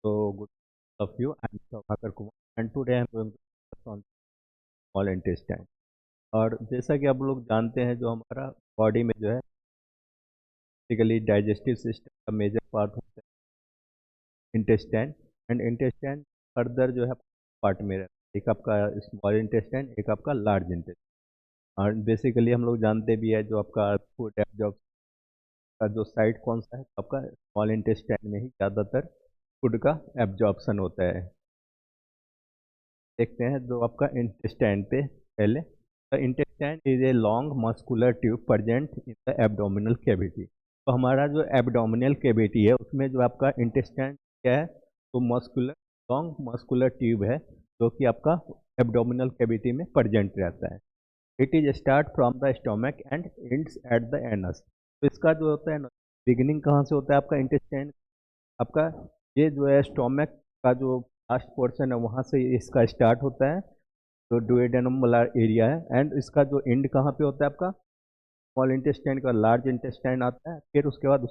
So good of you. I'm Prabhakar Kumar and today I'm going to focus on small intestine. और जैसा कि आप लोग जानते हैं जो हमारा बॉडी में जो है बेसिकली डाइजेस्टिव सिस्टम का मेजर पार्ट होता है इंटेस्टाइन एंड इंटेस्टाइन फर्दर जो है पार्ट में रहता है। एक आपका स्मॉल इंटेस्टाइन, एक आपका लार्ज इंटेस्टाइन। और बेसिकली हम लोग जानते भी है जो आपका फूड एब्जॉर्ब का जो साइड कौन सा है, तो आपका स्मॉल इंटेस्टाइन में ही ज़्यादातर फूड का एब्जॉर्प्शन होता है। देखते हैं जो आपका इंटेस्टाइन पे पहले। The intestine is a long muscular tube present in the abdominal cavity. तो हमारा जो एब्डोमिनल कैविटी है उसमें जो आपका इंटेस्टाइन क्या है, तो मस्कुलर लॉन्ग मस्कुलर ट्यूब है जो कि आपका एब्डोमिनल कैविटी में प्रेजेंट रहता है। It is start from the stomach and ends at the anus. तो इसका जो होता है बिगिनिंग कहाँ से होता है आपका इंटेस्टाइन आपका, ये जो है स्टोमक का जो लास्ट पोर्शन है वहाँ से इसका स्टार्ट होता है, जो डुओडेनम वाला एरिया है। एंड इसका जो एंड कहाँ पे होता है आपका स्मॉल इंटेस्टाइन का लार्ज इंटेस्टाइन आता है। फिर उसके बाद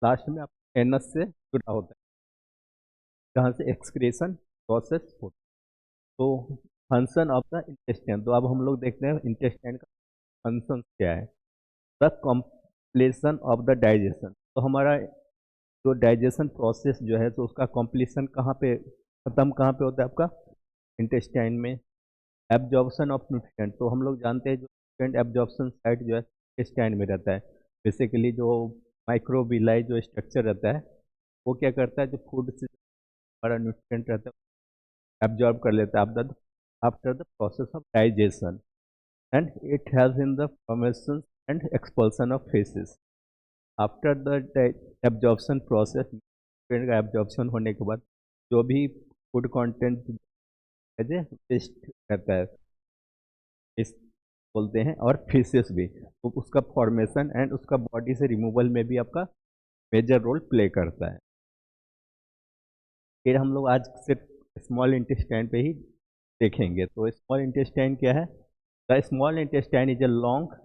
लास्ट में आप एनस से जुड़ा होता है जहाँ से एक्सक्रेशन प्रोसेस होता है। तो फंक्शन ऑफ द इंटेस्टाइन, तो अब हम लोग देखते हैं इंटेस्टाइन का फंक्शन क्या है। The completion of the digestion, तो हमारा जो डाइजेशन प्रोसेस जो है तो उसका कॉम्प्लीशन कहाँ पे खत्म कहाँ पे होता है आपका इंटेस्टाइन में। एब्जॉर्प्शन ऑफ न्यूट्रिएंट, तो हम लोग जानते हैं जो न्यूट्रिएंट एब्जॉर्प्शन साइट जो है इंटेस्टाइन में रहता है। बेसिकली जो माइक्रोबिलाई जो स्ट्रक्चर रहता है वो क्या करता है, जो फूड से हमारा न्यूट्रिएंट रहता है एब्जॉर्ब कर लेता है after the process of digestion. And it help in the formation and expulsion of faces after the absorption process. Nutrient का एब्जॉर्प्शन होने के बाद जो भी फूड कंटेंट वेस्ट रहता है इस बोलते हैं, और फिशेस भी, तो उसका फॉर्मेशन एंड उसका बॉडी से रिमूवल में भी आपका मेजर रोल प्ले करता है। फिर हम लोग आज सिर्फ स्मॉल इंटेस्टाइन पे ही देखेंगे। तो स्मॉल इंटेस्टाइन क्या है। The small intestine is a long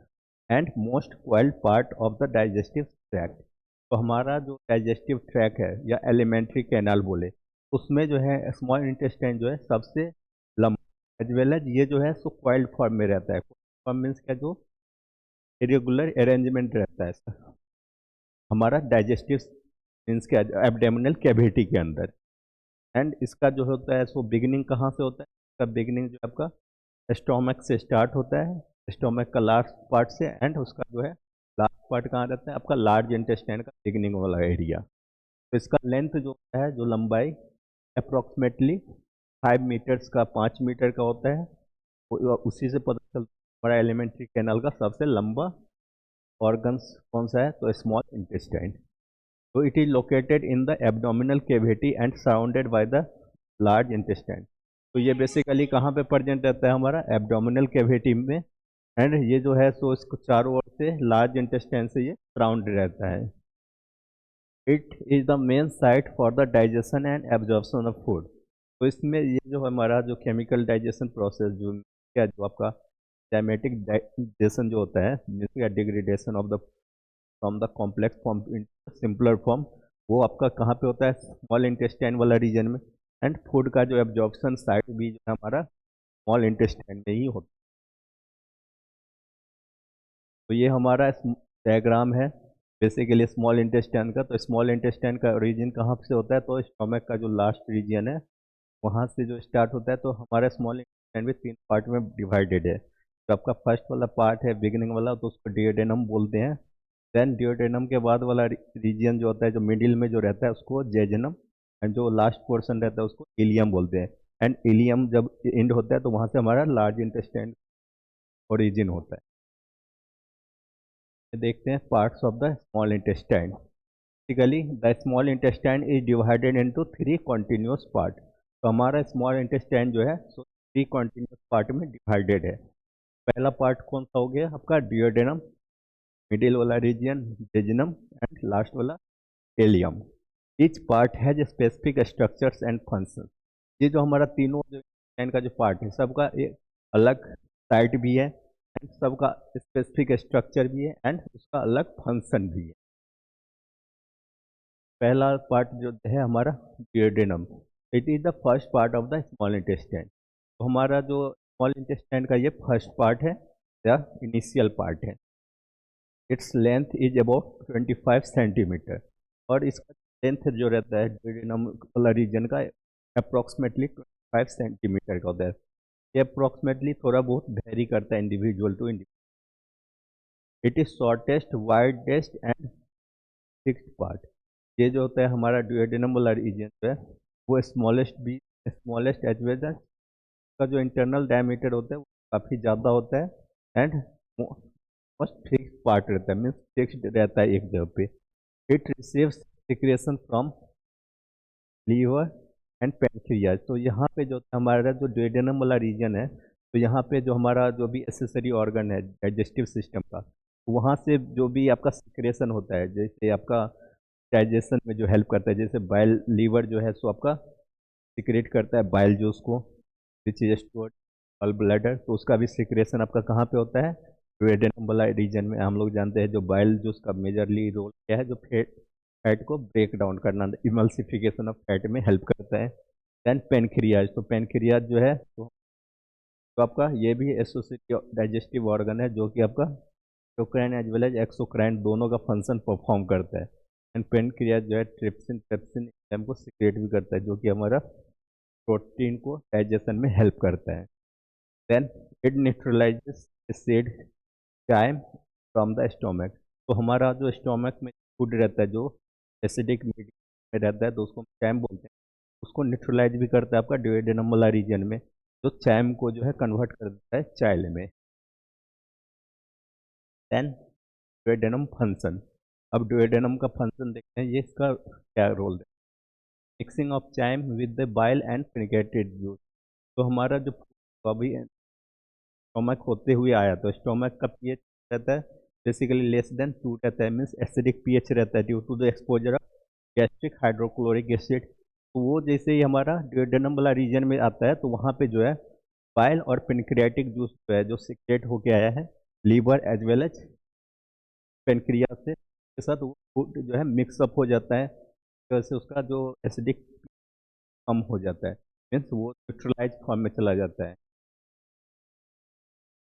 and most coiled part of the digestive tract. तो हमारा जो डाइजेस्टिव ट्रैक है या एलिमेंट्री कैनाल बोले, उसमें जो है स्मॉल इंटेस्टाइन जो है सबसे लंबा, एज वेल एज ये जो है सो क्वाइल्ड फॉर्म में रहता है। फॉर्म मीन्स क्या, जो इरेगुलर अरेंजमेंट रहता है इसका हमारा डाइजेस्टिव मीन्स क्या एब्डोमिनल कैविटी के अंदर। एंड इसका जो होता है सो बिगिनिंग कहाँ से होता है, इसका बिगिनिंग जो आपका स्टोमक से स्टार्ट होता है, स्टोमक का लास्ट पार्ट से। एंड उसका जो है लास्ट पार्ट कहाँ रहता है आपका लार्ज इंटेस्टाइन का बिगिनिंग वाला एरिया। तो इसका लेंथ जो है, जो लंबाई अप्रोक्सीमेटली 5 मीटर्स का 5 मीटर का होता है। उसी से पता चलता है हमारा एलिमेंट्री कैनाल का सबसे लंबा ऑर्गन्स कौन सा है, तो स्मॉल इंटेस्टाइन। तो it is located in the abdominal cavity and surrounded by the large intestine. तो ये बेसिकली कहाँ पे प्रेजेंट रहता है हमारा एब्डोमिनल कैविटी में। एंड ये जो है सो इसको चारों ओर से लार्ज इंटेस्टाइन से ये सराउंड रहता है। It is the main site for the digestion and absorption of food. तो इसमें ये जो हमारा जो केमिकल डाइजेशन प्रोसेस जो क्या जो आपका डायमेटिक डाइजेशन जो होता है, जिसका degradation of the from the complex form in simpler form, वो आपका कहाँ पे होता है स्मॉल इंटेस्टाइन वाला रीजन में। एंड फूड का जो एब्जॉर्प्शन साइट भी जो है हमारा स्मॉल इंटेस्टाइन में ही होता है। तो ये हमारा डायग्राम है बेसिकली स्मॉल इंटेस्टाइन का। तो स्मॉल इंटेस्टाइन का रीजन कहाँ से होता है, तो स्टोमक का जो लास्ट रीजन है वहाँ से जो स्टार्ट होता है। तो हमारा स्मॉल इंटेस्टाइन भी 3 पार्ट में डिवाइडेड है। तो आपका फर्स्ट वाला पार्ट है बिगिनिंग वाला, तो उसको डियोडेनम बोलते हैं। देन डियोडेनम के बाद वाला रीजन जो होता है, जो मिडिल में जो रहता है उसको जेजनम, एंड जो लास्ट पोर्शन रहता है उसको इलियम बोलते हैं। एंड इलियम जब एंड होता है तो वहाँ से हमारा लार्ज इंटेस्टाइन ओरिजिन होता है। देखते हैं parts of the small intestine. Basically the small intestine is divided into 3 continuous part. तो हमारा स्मॉल इंटेस्टाइन जो है सो 3 कॉन्टिन्यूस पार्ट में डिवाइडेड है। पहला पार्ट कौन सा हो गया आपका डियोडेनम, मिडिल वाला रीजन जेजनम, एंड लास्ट वाला allium. Each part has specific structures and function. ये जो हमारा तीनों जो इंटेस्टाइन का जो पार्ट है सबका एक अलग साइट भी है, एंड सबका स्पेसिफिक स्ट्रक्चर भी है, एंड उसका अलग फंक्शन भी है। पहला पार्ट जो है हमारा duodenum, it is the first part of the small intestine. तो हमारा जो स्मॉल इंटेस्टाइन का ये फर्स्ट पार्ट है या इनिशियल पार्ट है। Its length is about 25 centimetre और इसका लेंथ जो रहता है duodenum वाला रीजन का अप्रॉक्सीमेटली 25 सेंटीमीटर का होता है। ये अप्रॉक्सीमेटली थोड़ा बहुत वेरी करता है individual to individual. It is shortest widest and sixth part. ये जो होता है हमारा duodenum वाला रीजन जो है वो स्मॉलेस्ट एज वेल एज का जो इंटरनल डायमीटर होता है वो काफ़ी ज़्यादा होता है एंड मोस्ट फिक्स पार्ट रहता है, मीन्स फिक्स्ड रहता है एक जगह पे। It receives secretion from liver and pancreas. तो यहाँ पे जो हमारा जो duodenum वाला रीजन है तो यहाँ पे जो हमारा जो भी एसेसरी ऑर्गन है डाइजेस्टिव सिस्टम का, वहाँ से जो भी आपका सिक्रेशन होता है, जैसे आपका डाइजेशन में जो हेल्प करता है, जैसे बाइल लीवर जो है सो आपका सिक्रेट करता है बाइल जूस को which is stored all bladder, तो उसका भी सिक्रेशन आपका कहाँ पे होता है duodenum वाला रीजन में। हम लोग जानते हैं जो बाइल जूस का मेजरली रोल क्या है, जो फैट को ब्रेक डाउन करना, इमल्सिफिकेशन ऑफ फैट में हेल्प करता है। देन पेनक्रियाज, तो पेनक्रियाज जो है तो आपका ये भी एसोसिएटिव डाइजेस्टिव ऑर्गन है जो कि आपका exocrine as well as exocrine दोनों का फंक्शन परफॉर्म करता है। एंड पेनक्रियाज जो है ट्रिप्सिन पेप्सिन एंजाइम को सिक्रेट भी करता है जो कि हमारा प्रोटीन को डाइजेशन में हेल्प करता है। Then it neutralizes acid chyme from the stomach. तो हमारा जो स्टोमक में फूड रहता है जो एसिडिक मीडियम में रहता है तो उसको चाइम बोलते हैं, उसको न्यूट्रलाइज भी करता है आपका duodenum वाला रीजन में, जो चाइम को जो है कन्वर्ट कर देता है चाइल में। Then duodenum function. अब duodenum का फंक्शन देखते हैं, ये इसका क्या रोल है। Mixing of chyme with the bile and pancreatic juice. तो हमारा जो अभी स्टोमक होते हुए आया तो स्टोमक का पीएच रहता है बेसिकली लेस देन 2 रहता है, मीन्स एसिडिक पीएच रहता है due to the exposure of gastric hydrochloric acid. तो वो जैसे ही हमारा duodenum वाला रीजन में आता है तो वहाँ पे जो है बाइल और पेनक्रियाटिक जूस जो है जो सिक्रेट होके आया है liver as well as pancreas से के साथ वो फूड जो है मिक्सअप हो जाता है, तो इससे उसका जो एसिडिक कम हो जाता है, मीन्स वो न्यूट्रलाइज फॉर्म में चला जाता है।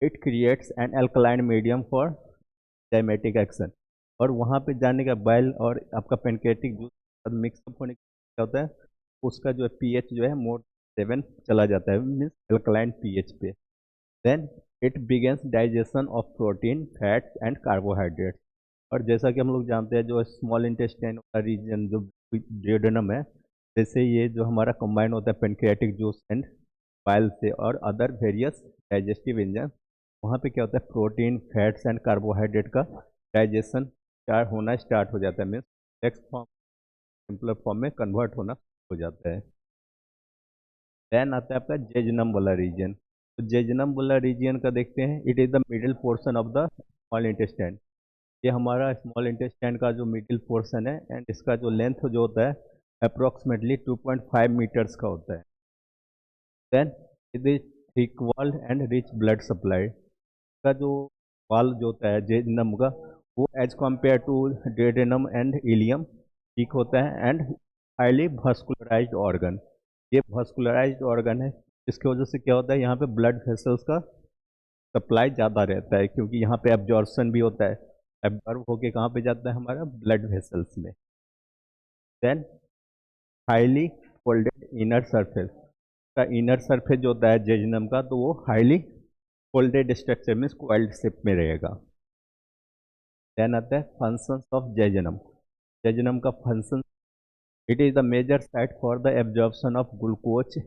It creates an alkaline medium for डायमेटिक action. और वहाँ पे जाने का बाइल और आपका पेनक्रियाटिक जूस मिक्सअप होने का क्या होता है, उसका जो है पीएच जो है मोर 7 चला जाता है, मीन्स अल्कलाइन पीएच पे। Then it begins digestion of protein fats and carbohydrates. और जैसा कि हम लोग जानते हैं जो स्मॉल इंटेस्टाइन का रीजन जो duodenum है, जैसे ये जो हमारा कंबाइन होता है पेनक्रियाटिक जूस एंड बाइल से और अदर वेरियस डाइजेस्टिव एंजाइम, वहाँ पे क्या होता है प्रोटीन फैट्स एंड कार्बोहाइड्रेट का डाइजेशन होना स्टार्ट हो जाता है, means next form simpler form में कन्वर्ट होना हो जाता है। देन आता है आपका जेजुनम वाला रीजन। तो जेजुनम वाला रीजन का देखते हैं, it is the middle portion of the small intestine. ये हमारा स्मॉल इंटेस्टाइन का जो मिडिल पोर्शन है एंड इसका जो लेंथ जो होता है अप्रोक्सीमेटली 2.5 मीटर्स का होता है। Then it is thick wall and rich blood supply. का जो वाल जो होता है जेजुनम का वो as compare to duodenum and ileum ठीक होता है एंड हाईली vascularized ऑर्गन। ये vascularized ऑर्गन है जिसकी वजह से क्या होता है यहाँ पे ब्लड वेसल्स का सप्लाई ज़्यादा रहता है क्योंकि यहाँ पे एब्जॉर्प्शन भी होता है, एब्जॉर्ब होके कहाँ पे जाता है हमारा ब्लड वेसल्स में। Then highly folded inner surface. का इनर सरफेस जो होता है जेजुनम का तो वो हाईली फोल्डेड स्ट्रक्चर में स्क्वायर्ड शेप में रहेगा। देन आता है फंक्शंस ऑफ जेजुनम। जेजुनम का function, it is the major site for the absorption of glucose,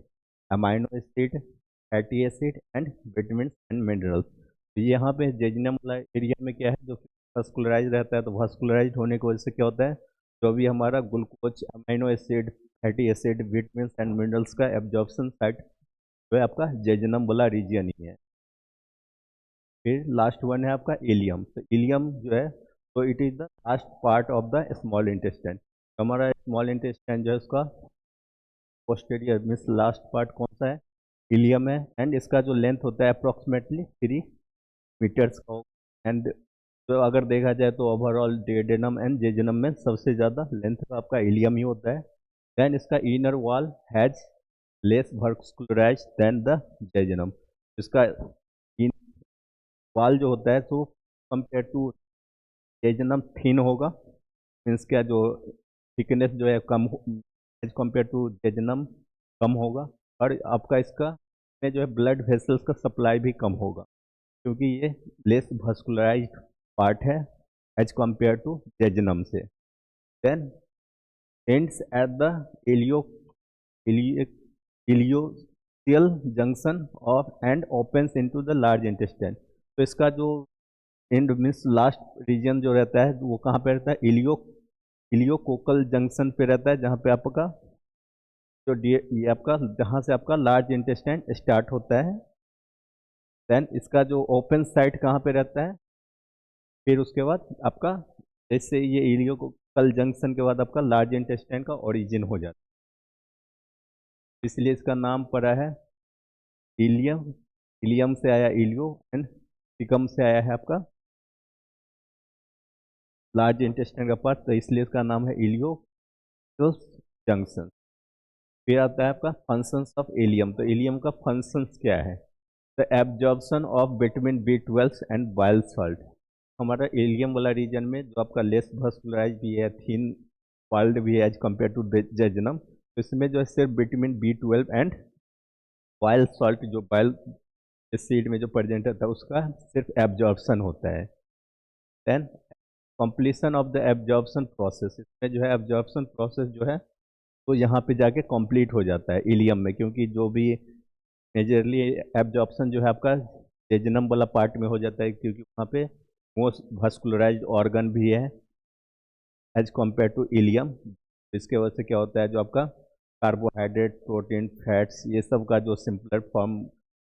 amino acid, fatty acid and vitamin and minerals. तो यहाँ पे जेजुनम वाला एरिया में क्या है जो वस्कुलराइज रहता है, तो वस्कुलराइज होने की वजह से क्या होता है जो भी हमारा glucose, amino acid, fatty acid, vitamin and minerals का एब्जॉर्प्शन साइट वो आपका जेजुनम वाला रीजियन ही है। फिर लास्ट वन है आपका इलियम। तो इलियम जो है तो it is the last part of the small intestine. तो हमारा स्मॉल इंटेस्टाइन जो है उसका पोस्टेरियर मीन्स लास्ट पार्ट कौन सा है, इलियम है। एंड इसका जो लेंथ होता है अप्रोक्सीमेटली 3 मीटर्स का एंड तो अगर देखा जाए तो ओवरऑल डिएडेनम एंड जेजुनम में सबसे ज़्यादा लेंथ का आपका इलियम ही होता है। देन इसका inner wall has less vascularised than the jejunum. इसका वॉल जो होता है तो कंपेयर टू जेजुनम थिन होगा, मीन्स क्या जो थिकनेस जो है कम एज कंपेयर टू जेजुनम कम होगा। और आपका इसका में जो है ब्लड वेसल्स का सप्लाई भी कम होगा, क्योंकि ये लेस वास्कुलराइज्ड पार्ट है एज कंपेयर टू जेजुनम से। Then ends at the ileo ileocecal junction of and opens into the large intestine. तो इसका जो एंड मीन्स लास्ट रीजन जो रहता है वो कहाँ पे रहता है, इलियोकोकल जंक्शन पे रहता है, जहाँ पे आपका जो ये आपका जहाँ से आपका लार्ज इंटेस्टाइन स्टार्ट होता है। देन इसका जो ओपन साइट कहाँ पे रहता है, फिर उसके बाद आपका जैसे ये इलियोकोकल जंक्शन के बाद आपका लार्ज इंटेस्टाइन का ओरिजिन हो जाता है, इसलिए इसका नाम पड़ा है इलियम। इलियम से आया इलियो एंड सिकम से आया है आपका लार्ज इंटेस्टाइन का पार्ट, तो इसलिए इसका नाम है इलियोकोकल जंक्शन। फिर आता है आपका फंक्शंस ऑफ इलियम। तो इलियम का फंक्शंस क्या है, the absorption of vitamin B12 and bile salt. हमारा इलियम वाला रीजन में जो आपका लेस वास्कुलराइज भी है, थिन वाल्ड भी है एज कम्पेयर टू जेजुनम, तो इसमें जो है सिर्फ vitamin B12 and bile salt जो बाइल सीड में जो प्रेजेंट रहता है उसका सिर्फ एब्जॉर्प्शन होता है। Then completion of the absorption process, इसमें जो है एब्जॉर्प्शन प्रोसेस जो है तो यहाँ पे जाके कंप्लीट हो जाता है इलियम में, क्योंकि जो भी मेजरली एब्जॉर्प्शन जो है आपका जेजुनम वाला पार्ट में हो जाता है, क्योंकि वहाँ पे मोस्ट वास्कुलराइज्ड ऑर्गन भी है एज कम्पेयर टू इलियम। इसके वजह से क्या होता है, जो आपका कार्बोहाइड्रेट प्रोटीन फैट्स ये सब का जो सिंपलर फॉर्म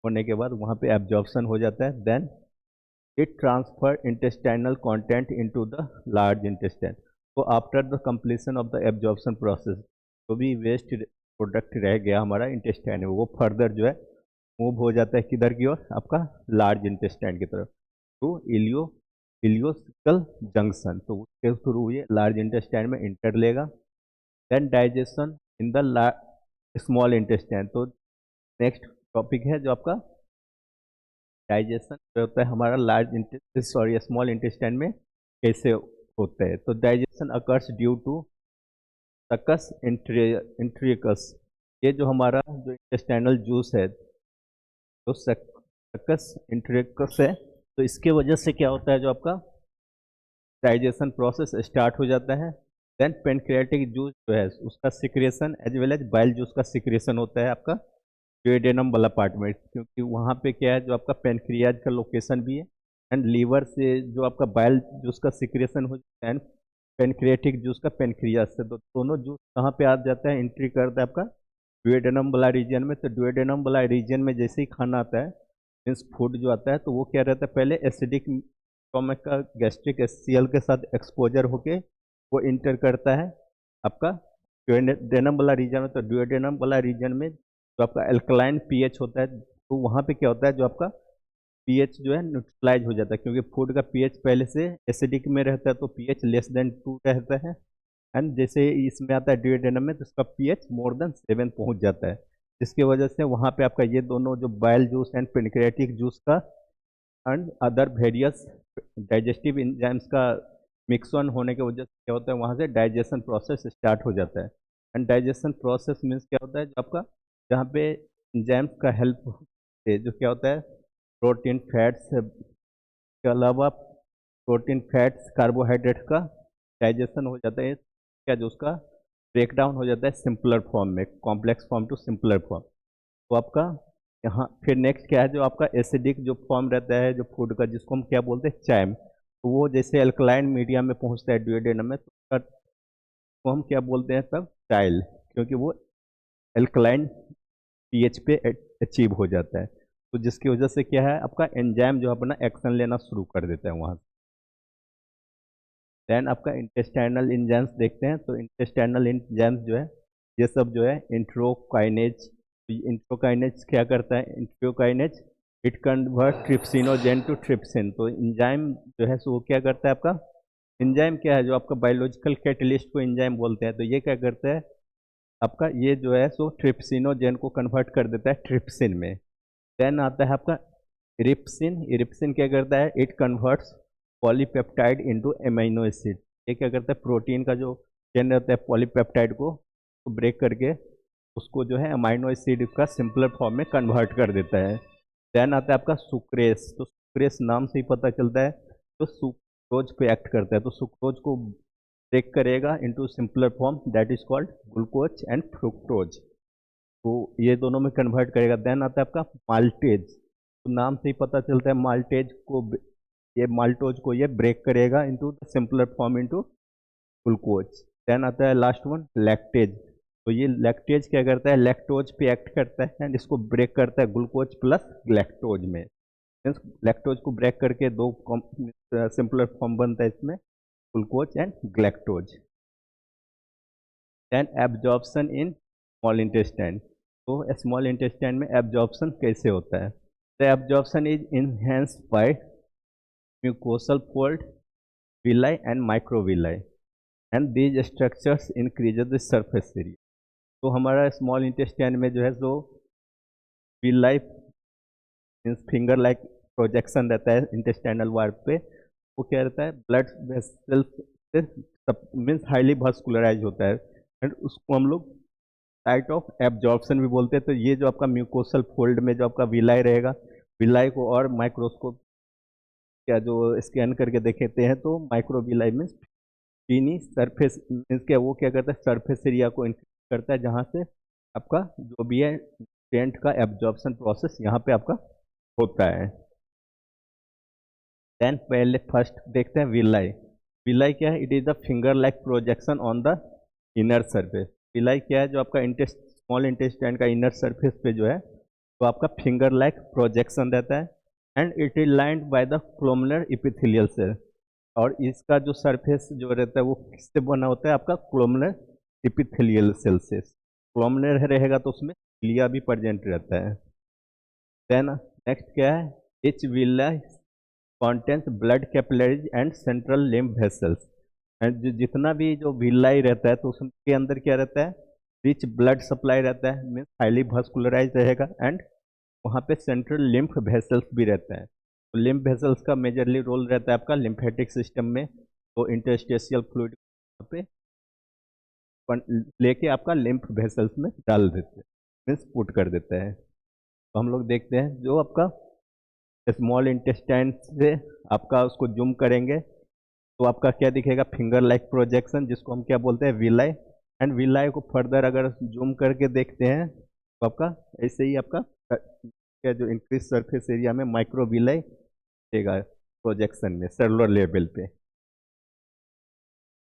होने के बाद वहाँ पे एब्जॉर्प्शन हो जाता है। Then it transfer intestinal content into the large intestine. तो after the completion of the absorption process जो भी वेस्ट प्रोडक्ट रह गया हमारा इंटेस्टाइन में, वो फर्दर जो है मूव हो जाता है किधर की ओर, आपका लार्ज इंटेस्टाइन की तरफ, तो इलियोसिकल जंक्शन, तो उसके थ्रू ये लार्ज इंटेस्टाइन में इंटर लेगा। Then digestion in the small intestine. तो नेक्स्ट टॉपिक है जो आपका डाइजेशन होता है हमारा लार्ज सॉरी स्मॉल इंटेस्टाइन में कैसे होता है। तो डाइजेशन अकर्स ड्यू टू सकस इंट्रियकस। ये जो हमारा जो इंटेस्टाइनल जूस है तो सकस इंट्रियकस है, तो इसके वजह से क्या होता है, जो आपका डाइजेशन प्रोसेस स्टार्ट हो जाता है। देन पेनक्रियाटिक जूस जो है उसका secretion as well as bile juice का सिक्रेशन होता है आपका ड्यूडेनम वाला पार्ट में, क्योंकि वहाँ पे क्या है जो आपका पेनक्रियाज का लोकेशन भी है एंड लीवर से जो आपका बाइल जूस का सिक्रेशन हो जाता है एंड पेनक्रियाटिक जूस का पेनक्रियाज से, तो दोनों जूस कहाँ पे आ जाता है, एंट्री करता है आपका ड्यूडेनम वाला रीजन में। तो ड्यूडेनम वाला रीजन में जैसे ही खाना आता है मीन्स फूड जो आता है, तो वो क्या रहता है, पहले एसिडिक स्टोमक का गैस्ट्रिक एचसीएल के साथ एक्सपोजर होके वो इंटर करता है आपका ड्यूडेनम वाला रीजन में। तो ड्यूडेनम वाला रीजन में जो आपका एल्कलाइन पीएच होता है, तो वहाँ पे क्या होता है, जो आपका पीएच जो है न्यूट्रलाइज हो जाता है, क्योंकि फूड का पीएच पहले से एसिडिक में रहता है तो पीएच <2 रहता है। एंड जैसे इसमें आता है ड्यूडेनम में तो इसका पीएच <7 पहुंच जाता है, जिसकी वजह से वहाँ पे आपका ये दोनों जो bile juice and pancreatic juice का and other various digestive enzymes का मिक्सन होने की वजह से क्या होता है, वहाँ से डाइजेशन प्रोसेस स्टार्ट हो जाता है। एंड डाइजेशन प्रोसेस मीन्स क्या होता है, जो आपका जहाँ पे एंजाइम्स का हेल्प से जो क्या होता है प्रोटीन फैट्स के अलावा प्रोटीन फैट्स कार्बोहाइड्रेट का डाइजेशन हो जाता है, क्या जो उसका ब्रेक डाउन हो जाता है सिंपलर फॉर्म में, complex form to simpler form. तो आपका यहाँ फिर नेक्स्ट क्या है, जो आपका एसिडिक जो फॉर्म रहता है जो फूड का, जिसको हम क्या बोलते हैं चैम, तो वो जैसे अल्कलाइन मीडियम में पहुँचता है ड्यूडेनम में, तो उसको हम क्या बोलते हैं तब चाइल, क्योंकि वो एल्कलाइन पीएच पे अचीव हो जाता है। तो जिसकी वजह से क्या है, आपका एंजाइम जो अपना एक्शन लेना शुरू कर देता है वहाँ से। देन आपका इंटेस्टाइनल एंजाइम्स देखते हैं। तो इंटेस्टाइनल एंजाइम्स जो है ये सब जो है इंट्रोकाइनेज। इंट्रोकाइनेज क्या करता है, enterokinase it convert trypsinogen to trypsin. तो इंजाइम जो है सो वो क्या करता है आपका, इंजाइम क्या है जो आपका बायोलॉजिकल कैटलिस्ट को इंजाइम बोलते हैं, तो ये क्या करता है आपका, ये जो है सो ट्रिप्सिनोजेन को कन्वर्ट कर देता है ट्रिप्सिन में। देन आता है आपका इरिप्सिन। इरिप्सिन क्या करता है, it converts polypeptide into amino acid. ये क्या करता है, प्रोटीन का जो चेन रहता है पॉलीपेप्टाइड को ब्रेक करके उसको जो है अमाइनो एसिड का सिंपलर फॉर्म में कन्वर्ट कर देता है। देन आता है आपका सुक्रेस। तो सुक्रेस नाम से ही पता चलता है तो सुक्रोज पे एक्ट करता है, तो सुक्रोज को ब्रेक करेगा into simpler form that is called glucose and fructose. तो ये दोनों में कन्वर्ट करेगा। देन आता है आपका माल्टेज। तो नाम से ही पता चलता है माल्टेज को, ये माल्टोज को ये ब्रेक करेगा into the simpler form into glucose. Then आता है लास्ट वन लैक्टेज। तो ये लैक्टेज क्या करता है, लैक्टोज पे एक्ट करता है एंड इसको ब्रेक करता है ग्लूकोज प्लस लैक्टोज में। मीन्स लैक्टोज को ब्रेक करके दो सिंपलर फॉर्म बनता है इसमें, glucose and galactose. Then absorption in small intestine. तो स्मॉल इंटेस्टाइन में एब्जॉर्प्शन कैसे होता है, the absorption is enhanced by mucosal fold, villi and microvilli, and these structures increases the surface area। तो हमारा स्मॉल इंटेस्टाइन में जो है सो villi means finger like projection रहता है इंटेस्टाइनल वाल पे। वो क्या रहता है, ब्लड वेसल्स से मीन्स हाईली वास्कुलराइज होता है एंड उसको हम लोग साइट ऑफ एब्जॉर्प्शन भी बोलते हैं। तो ये जो आपका म्यूकोसल फोल्ड में जो आपका विलाई रहेगा, विलाई को और माइक्रोस्कोप क्या जो स्कैन करके देखते हैं तो माइक्रोविलाई में चीनी सरफेस मीन्स क्या, वो क्या करता है सरफेस एरिया को इंक्रीज करता है जहाँ से आपका जो भी है टेंट का एब्जॉर्प्शन प्रोसेस यहाँ पे आपका होता है। देन पहले फर्स्ट देखते हैं विलाई। विलाई क्या है, it is the finger like projection on the inner surface. Villi क्या है, जो आपका स्मॉल इंटेस्टाइन का इनर सरफेस पे जो है तो आपका फिंगर लाइक प्रोजेक्शन रहता है and it is lined by the columnar epithelial cell. और इसका जो सरफेस जो रहता है वो किससे बना होता है, आपका क्लोमलर इपिथेलियल सेल से। क्लोमलर रहेगा तो उसमें लिया भी प्रेजेंट रहता है। देन नेक्स्ट क्या है, etch villa contains blood capillaries and central lymph vessels. And जितना भी जो विलाई रहता है तो उसके अंदर क्या रहता है, रिच ब्लड सप्लाई रहता है, मीन्स हाईली वास्कुलराइज रहेगा एंड वहाँ पे सेंट्रल लिम्फ वेसल्स भी रहता है। तो लिम्फ वेसल्स का मेजरली रोल रहता है आपका लिम्फेटिक सिस्टम में। तो इंटरस्टेशियल फ्लूइड पे लेके आपका लिम्फ वेसल्स में डाल देते हैं, मीन्स पुट कर देता है। तो हम लोग देखते हैं जो आपका स्मॉल इंटेस्टाइन से आपका उसको जूम करेंगे तो आपका क्या दिखेगा, फिंगर लाइक प्रोजेक्शन जिसको हम क्या बोलते हैं विलाई। एंड विलाई को फर्दर अगर जूम करके देखते हैं तो आपका ऐसे ही आपका क्या जो इंक्रीज सरफेस एरिया में माइक्रोविलाई देगा प्रोजेक्शन में सेलुलर लेवल पे।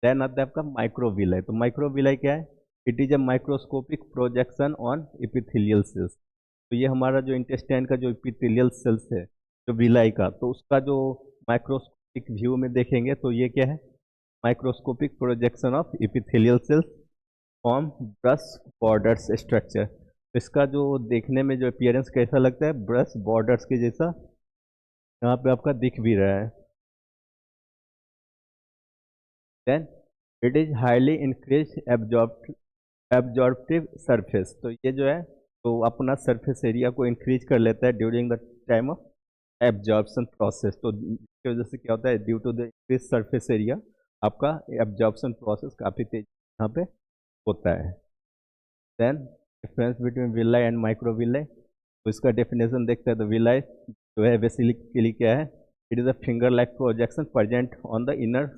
देन आता है आपका माइक्रोविलाई। तो माइक्रोविलाई क्या है, it is a microscopic projection on epithelial cells. तो ये हमारा जो इंटेस्टाइन का जो इपिथेलियल सेल्स है जो विलाई का, तो उसका जो माइक्रोस्कोपिक व्यू में देखेंगे तो ये क्या है, microscopic projection of epithelial cells form brush borders structure. इसका जो देखने में जो अपीयरेंस कैसा लगता है, ब्रश बॉर्डर्स के जैसा यहाँ पे आपका दिख भी रहा है। Then it is highly increase absorptive surface. तो ये जो है तो अपना सरफेस एरिया को इंक्रीज कर लेता है during the time of absorption process. तो इसकी वजह से क्या होता है, due to the increase surface area आपका एब्जॉर्प्शन प्रोसेस काफ़ी तेज यहाँ पे होता है। Then difference between villi and microvilli. तो इसका डेफिनेशन देखते हैं तो विलाई जो है बेसिकली क्या है, it is a finger like projection present on the inner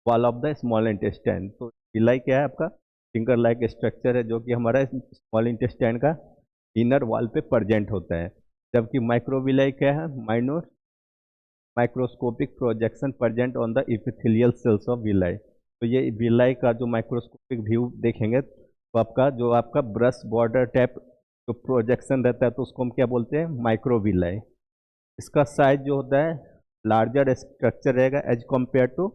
wall of the small intestine. तो विलाई क्या है, आपका फिंगर लाइक स्ट्रक्चर है जो कि हमारा स्मॉल इंटेस्टाइन का इनर वॉल पे प्रेजेंट होता है। जबकि माइक्रोविलाई क्या है, minor microscopic projection present on the epithelial cells of villi. तो ये विलाई का जो माइक्रोस्कोपिक व्यू देखेंगे तो आपका जो आपका ब्रश बॉर्डर टाइप जो प्रोजेक्शन रहता है तो उसको हम क्या बोलते हैं, माइक्रोविलाई। इसका साइज जो होता है लार्जर स्ट्रक्चर रहेगा as compare to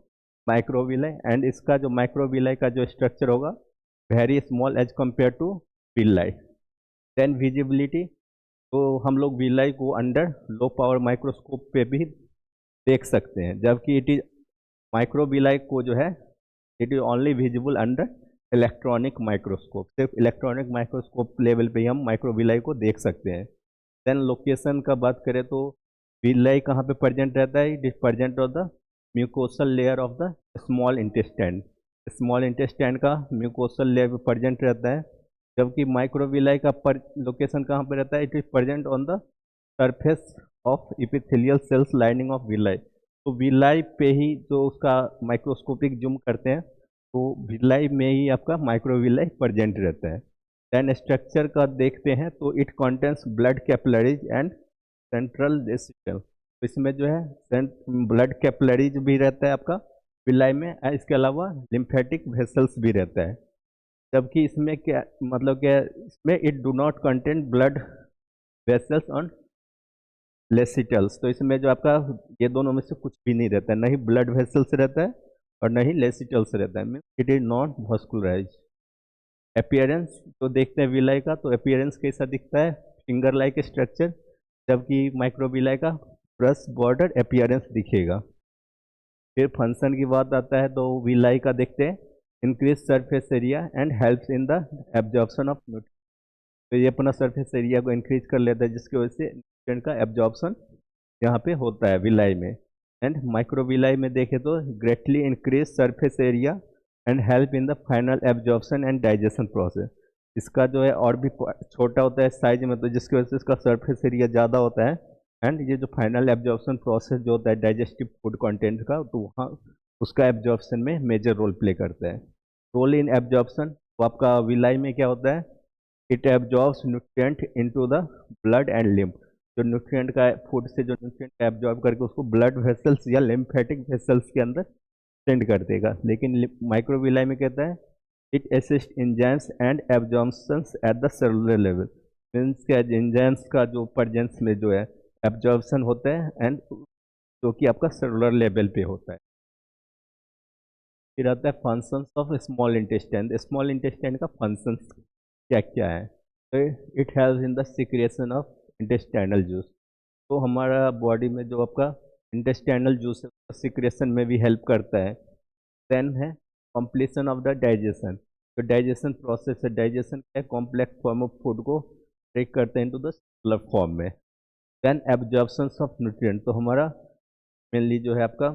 microvilli, and इसका जो माइक्रोविलाई का जो स्ट्रक्चर होगा very small as compare to villi. Then visibility. तो हम लोग विलाई को अंडर लो पावर माइक्रोस्कोप पे भी देख सकते हैं, जबकि इट इज माइक्रोविलाई को जो है it is only visible under electronic microscope. सिर्फ इलेक्ट्रॉनिक माइक्रोस्कोप लेवल पे ही हम माइक्रोविलाई को देख सकते हैं। देन लोकेशन का बात करें तो विलाई कहाँ पे प्रेजेंट रहता है? It is present of the mucosal layer of the small intestine. Small intestine का म्यूकोसल लेयर प्रेजेंट रहता है, जबकि माइक्रोविलाई का लोकेशन कहाँ पे रहता है? It is present on the surface of epithelial cells lining of villi. तो विलाई पे ही जो उसका माइक्रोस्कोपिक जूम करते हैं तो विलाई में ही आपका माइक्रोविलाई प्रेजेंट रहता है। देन स्ट्रक्चर का देखते हैं तो it contains blood capillaries and central vesicle. तो इसमें जो है ब्लड कैपिलरीज भी रहता है आपका विलाई में, इसके अलावा लिम्फेटिक वेसल्स भी रहता है। जबकि इसमें क्या मतलब क्या, इसमें it do not contain blood vessels on lacteals. तो इसमें जो आपका ये दोनों में से कुछ भी नहीं रहता है, न ही ब्लड वेसल्स रहता है और न ही लेसिटल्स रहता है, mean it is not vascularize. Appearance तो देखते हैं विलाई का, तो अपीयरेंस कैसा दिखता है? फिंगर लाइक स्ट्रक्चर, जबकि माइक्रोविलाई का ब्रश बॉर्डर अपीयरेंस दिखेगा। फिर फंक्शन की बात आता है तो विलाई का देखते हैं increase surface area and helps in the absorption of nutrient. तो ये अपना सरफेस एरिया को इंक्रीज कर लेता है, जिसकी वजह से न्यूट्रिएंट का एब्जॉर्प्शन यहाँ पे होता है विलाई में। एंड माइक्रोविलाई में देखें तो greatly increase surface area and help in the final absorption and digestion process. इसका जो है और भी छोटा होता है साइज में, तो जिसकी वजह से इसका सरफेस एरिया ज़्यादा होता है। एंड ये जो फाइनल एब्जॉर्प्शन प्रोसेस जो होता है डाइजेस्टिव फूड कंटेंट का, तो वहाँ उसका एब्जॉर्प्शन में मेजर रोल प्ले करता है। रोल इन एब्जॉर्प्शन, तो आपका विलाई में क्या होता है? It absorbs nutrient into the blood and lymph. जो न्यूट्रिएंट का फूड से जो न्यूट्रिएंट एब्जॉर्ब करके उसको ब्लड वेसल्स या लिम्फेटिक वेसल्स के अंदर सेंड कर देगा। लेकिन माइक्रोविलाई में कहता है it assist enzymes and absorptions at the cellular level. Means के एंजाइम्स का जो प्रेजेंस में जो है एब्जॉर्प्शन होता है, एंड जो कि आपका सेलुलर लेवल पे होता है। फिर आता है functions of small intestine. Small intestine का फंक्शंस क्या क्या है? तो it helps in the secretion of intestinal juice. तो हमारा बॉडी में जो आपका इंटेस्टाइनल जूस है सिक्रेशन में भी हेल्प करता है। देन है कंप्लीशन ऑफ द डाइजेशन। तो डाइजेशन प्रोसेस है, डाइजेशन क्या कॉम्प्लेक्स फॉर्म ऑफ फूड को ब्रेक करते हैं इनटू द सेलुलर फॉर्म में। देन एब्जॉर्प्शन ऑफ न्यूट्रिएंट, तो हमारा मेनली जो है आपका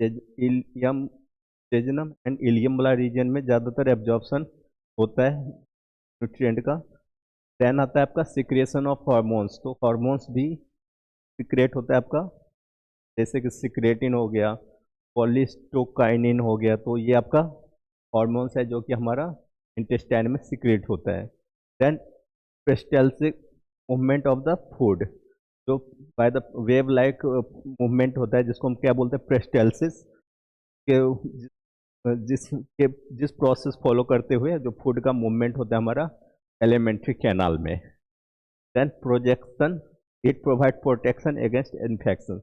इलियम जेजनम एंड इलियम वाला रीजन में ज़्यादातर एब्जॉर्प्शन होता है न्यूट्रिएंट का। देन आता है आपका सिक्रेशन ऑफ हार्मोन्स। तो हार्मोन्स भी सिक्रेट होता है आपका, जैसे कि सिक्रेटिन हो गया, पॉलीस्टोकाइनिन हो गया। तो ये आपका हार्मोन्स है जो कि हमारा इंटेस्टाइन में सिक्रेट होता है। Then peristaltic movement of the food, जो by the wave like movement होता है, जिसको हम क्या बोलते हैं? पेरिस्टाल्सिस के जिस प्रोसेस फॉलो करते हुए जो फूड का मूवमेंट होता है हमारा एलिमेंट्री कैनाल में। Then projection, it provide protection against infection,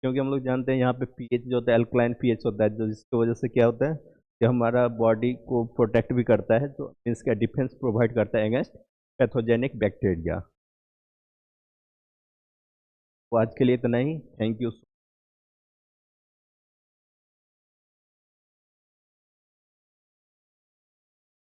क्योंकि हम लोग जानते हैं यहाँ पे पीएच जो होता है अल्कलाइन पीएच होता है, जो जिसकी वजह से क्या होता है कि हमारा बॉडी को प्रोटेक्ट भी करता है, जो इसका डिफेंस प्रोवाइड करता है अगेंस्ट पैथोजेनिक बैक्टीरिया। तो आज के लिए इतना ही, थैंक यू।